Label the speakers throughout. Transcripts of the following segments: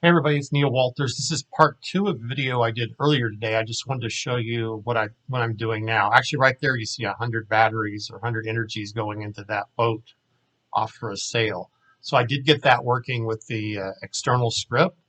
Speaker 1: Hey everybody, it's Neil Walters. This is part two of a video I did earlier today. I just wanted to show you what I'm doing now. Actually, right there you see 100 batteries or 100 energies going into that boat off for a sail. So I did get that working with the external script.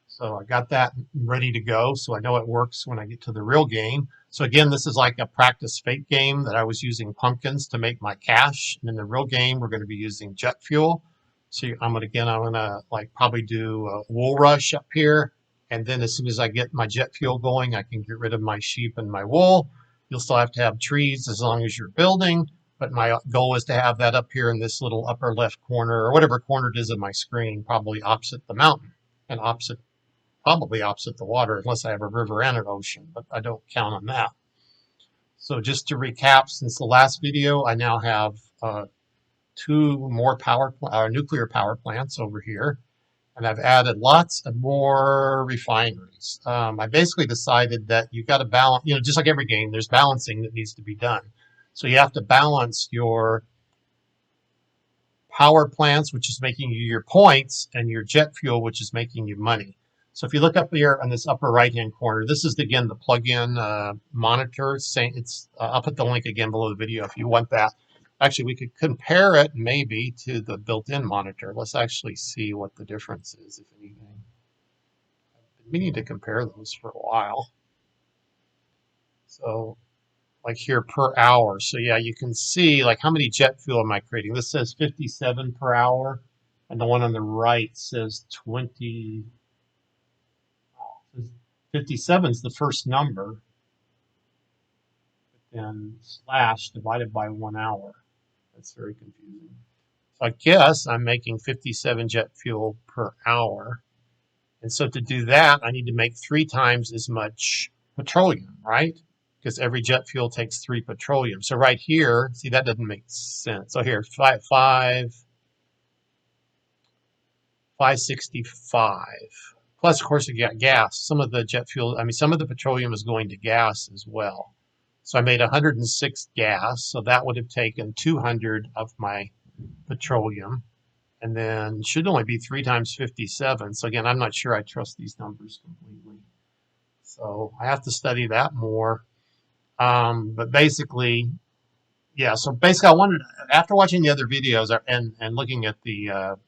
Speaker 1: So I got that ready to go. So I know it works when I get to the real game. So again, this is like a practice fake game that I was using pumpkins to make my cash. And in the real game, we're going to be using jet fuel. So I'm gonna like probably do a wool rush up here. And then as soon as I get my jet fuel going, I can get rid of my sheep and my wool. You'll still have to have trees as long as you're building. But my goal is to have that up here in this little upper left corner or whatever corner it is of my screen, probably opposite the mountain and probably opposite the water, unless I have a river and an ocean, but I don't count on that. So just to recap, since the last video, I now have two more nuclear power plants over here, and I've added lots of more refineries. I basically decided that you got to balance, just like every game, there's balancing that needs to be done. So you have to balance your power plants, which is making you your points, and your jet fuel, which is making you money. So if you look up here on this upper right-hand corner, this is again the plug-in monitor. I'll put the link again below the video if you want that. Actually, we could compare it maybe to the built-in monitor. Let's actually see what the difference is, if anything. We need to compare those for a while. So like here per hour. So yeah, you can see like how many jet fuel am I creating. This says 57 per hour, and the one on the right says 20. 57 is the first number, but then slash divided by 1 hour. That's very confusing. So I guess I'm making 57 jet fuel per hour. And so to do that, I need to make 3 times as much petroleum, right? Because every jet fuel takes 3 petroleum. So right here, see, that doesn't make sense. So here, 565. Plus, of course, you got gas. Some of the jet fuel, some of the petroleum is going to gas as well. So I made 106 gas, so that would have taken 200 of my petroleum, and then should only be 3 times 57. So again, I'm not sure I trust these numbers completely. So I have to study that more. But basically, yeah, so basically I wanted, after watching the other videos and looking at the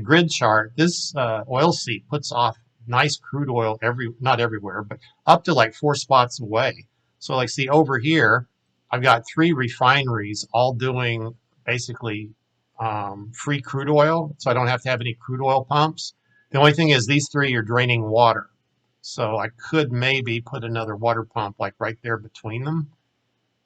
Speaker 1: grid chart, this oil seep puts off nice crude oil not everywhere, but up to like 4 spots away. So like see over here, I've got 3 refineries all doing basically free crude oil, so I don't have to have any crude oil pumps. The only thing is these 3 are draining water. So I could maybe put another water pump like right there between them.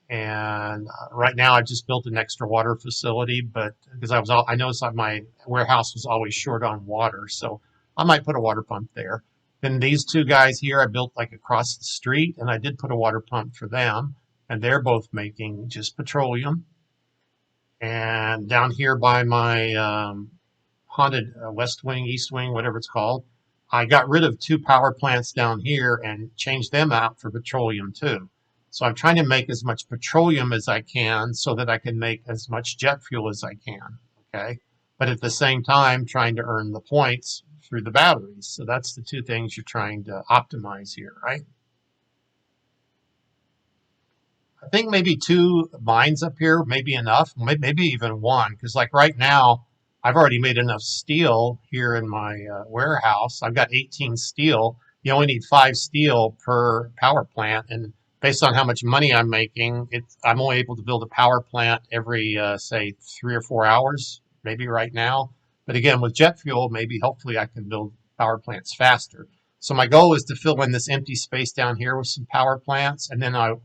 Speaker 1: And right now I just built an extra water facility, but because I noticed that my warehouse was always short on water, so I might put a water pump there. Then these 2 guys here I built like across the street, and I did put a water pump for them, and they're both making just petroleum. And down here by my haunted west wing, east wing, whatever it's called, I got rid of 2 power plants down here and changed them out for petroleum too. So I'm trying to make as much petroleum as I can so that I can make as much jet fuel as I can, okay? But at the same time, trying to earn the points through the batteries. So that's the 2 things you're trying to optimize here, right? I think maybe 2 mines up here may be enough, maybe even 1, because like right now, I've already made enough steel here in my warehouse. I've got 18 steel. You only need 5 steel per power plant, and based on how much money I'm making, I'm only able to build a power plant every, say, 3 or 4 hours, maybe right now. But again, with jet fuel, maybe hopefully I can build power plants faster. So my goal is to fill in this empty space down here with some power plants, and then I'll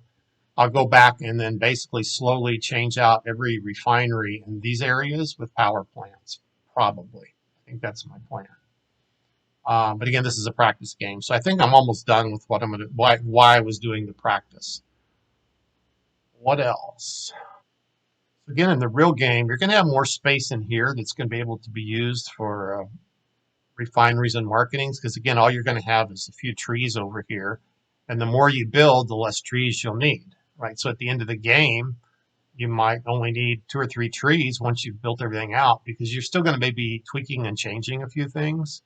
Speaker 1: go back and then basically slowly change out every refinery in these areas with power plants, probably. I think that's my plan. But again, this is a practice game, so I think I'm almost done with what why I was doing the practice. What else? So again, in the real game, you're going to have more space in here that's going to be able to be used for refineries and marketings, because again, all you're going to have is a few trees over here, and the more you build, the less trees you'll need, right? So at the end of the game, you might only need 2 or 3 trees once you've built everything out, because you're still going to maybe tweaking and changing a few things.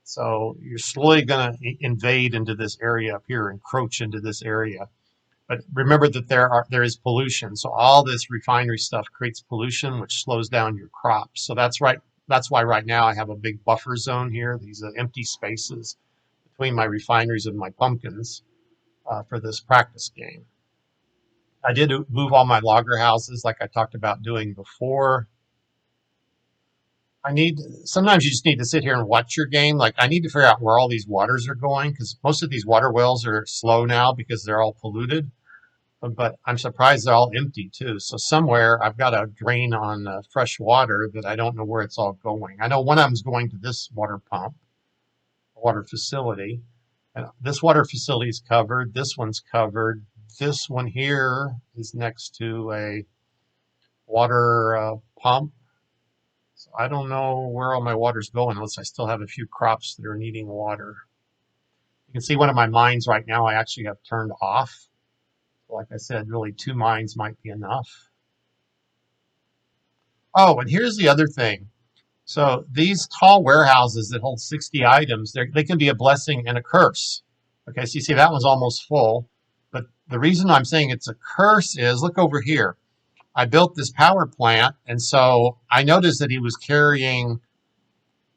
Speaker 1: So you're slowly going to invade into this area up here, encroach into this area. But remember that there is pollution. So all this refinery stuff creates pollution, which slows down your crops. So that's right. That's why right now I have a big buffer zone here. These are empty spaces between my refineries and my pumpkins for this practice game. I did move all my logger houses like I talked about doing before. Sometimes you just need to sit here and watch your game. Like I need to figure out where all these waters are going because most of these water wells are slow now because they're all polluted. But I'm surprised they're all empty too. So somewhere I've got a drain on fresh water that I don't know where it's all going. I know one of them's going to this water pump, water facility. And this water facility is covered. This one's covered. This one here is next to a water pump. So I don't know where all my water's going unless I still have a few crops that are needing water. You can see one of my mines right now I actually have turned off. Like I said, really 2 mines might be enough. Oh, and here's the other thing. So these tall warehouses that hold 60 items, they can be a blessing and a curse. Okay, so you see that one's almost full. But the reason I'm saying it's a curse is, look over here. I built this power plant, and so I noticed that he was carrying,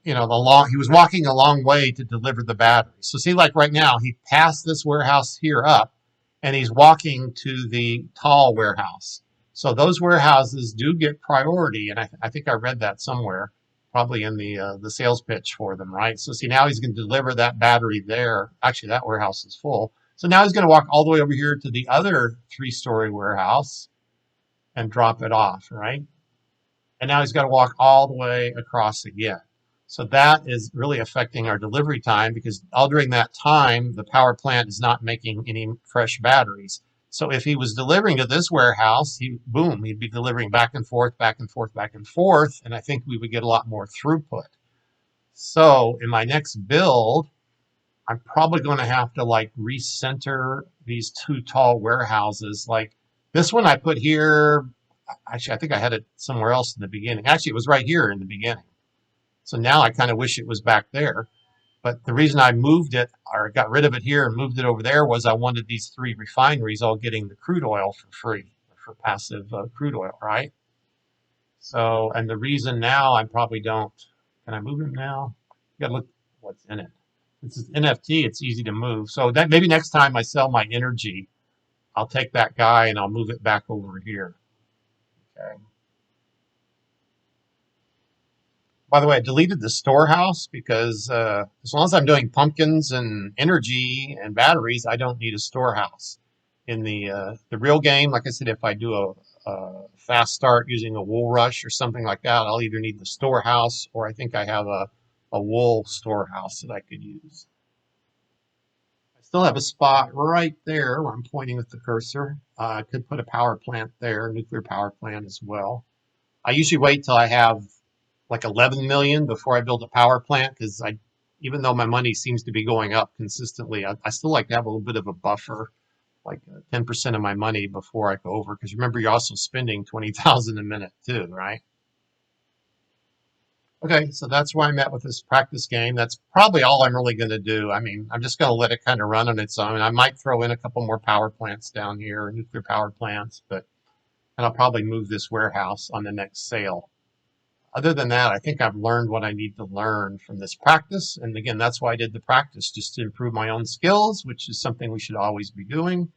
Speaker 1: he was walking a long way to deliver the batteries. So see, like right now, he passed this warehouse here up, and he's walking to the tall warehouse. So those warehouses do get priority, and I think I read that somewhere, probably in the sales pitch for them, right? So see, now he's going to deliver that battery there. Actually, that warehouse is full. So now he's going to walk all the way over here to the other 3-story warehouse and drop it off, right? And now he's got to walk all the way across again. So that is really affecting our delivery time because all during that time, the power plant is not making any fresh batteries. So if he was delivering to this warehouse, he'd be delivering back and forth, back and forth, back and forth, and I think we would get a lot more throughput. So in my next build, I'm probably going to have to like recenter these 2 tall warehouses. Like this one I put here. Actually, I think I had it somewhere else in the beginning. Actually, it was right here in the beginning. So now I kind of wish it was back there. But the reason I moved it or got rid of it here and moved it over there was I wanted these 3 refineries all getting the crude oil for free, for passive crude oil, right? So, and the reason now I probably don't, can I move it now? You gotta look what's in it. This is NFT, it's easy to move. So that maybe next time I sell my energy, I'll take that guy and I'll move it back over here. Okay. By the way, I deleted the storehouse because as long as I'm doing pumpkins and energy and batteries, I don't need a storehouse. In the real game, like I said, if I do a fast start using a wool rush or something like that, I'll either need the storehouse or I think I have a wool storehouse that I could use. I still have a spot right there where I'm pointing with the cursor. I could put a power plant there, a nuclear power plant as well. I usually wait till I have like 11 million before I build a power plant because even though my money seems to be going up consistently, I still like to have a little bit of a buffer, like 10% of my money before I go over. Because remember, you're also spending 20,000 a minute too, right? Okay, so that's where I'm at with this practice game. That's probably all I'm really going to do. I mean, I'm just going to let it kind of run on its own. I might throw in a couple more power plants down here, nuclear power plants, and I'll probably move this warehouse on the next sale. Other than that, I think I've learned what I need to learn from this practice. And again, that's why I did the practice, just to improve my own skills, which is something we should always be doing.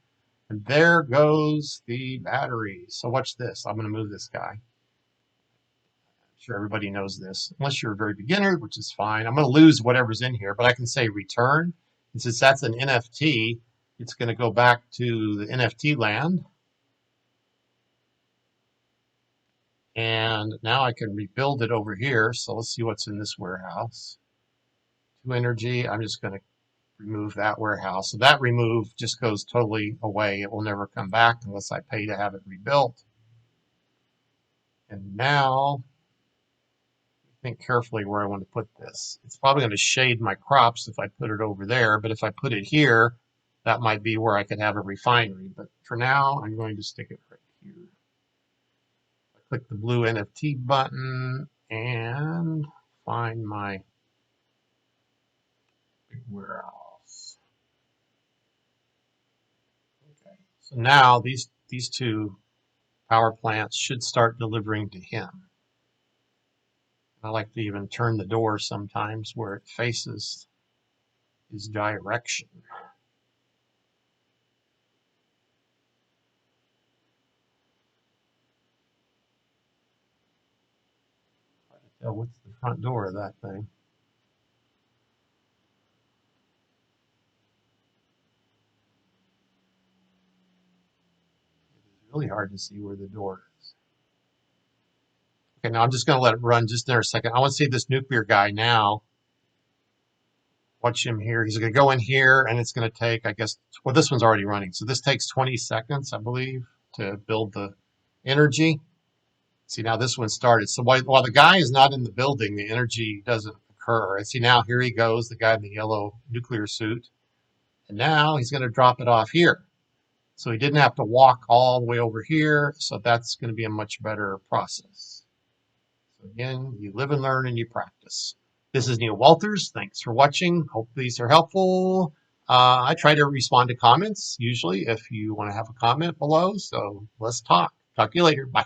Speaker 1: And there goes the battery. So watch this. I'm going to move this guy. I'm sure everybody knows this, unless you're a very beginner, which is fine. I'm going to lose whatever's in here, but I can say return. And since that's an NFT, it's going to go back to the NFT land. And now I can rebuild it over here. So let's see what's in this warehouse. 2 energy. I'm just going to remove that warehouse. So that remove just goes totally away. It will never come back unless I pay to have it rebuilt. And now, think carefully where I want to put this. It's probably going to shade my crops if I put it over there, but if I put it here, that might be where I could have a refinery. But for now, I'm going to stick it right here. Click the blue NFT button and find my Where else? Okay. So now these two power plants should start delivering to him. I like to even turn the door sometimes where it faces his direction. Try to tell what's the front door of that thing. It's really hard to see where the door is. Okay, now I'm just going to let it run just there a second. I want to see this nuclear guy now. Watch him here. He's going to go in here, and it's going to take, I guess, well, this one's already running. So this takes 20 seconds, I believe, to build the energy. See, now this one started. So while the guy is not in the building, the energy doesn't occur. And see, now here he goes, the guy in the yellow nuclear suit. And now he's going to drop it off here. So he didn't have to walk all the way over here. So that's going to be a much better process. So again, you live and learn and you practice. This is Neil Walters. Thanks for watching. Hope these are helpful. I try to respond to comments usually if you want to have a comment below. So let's talk. Talk to you later. Bye.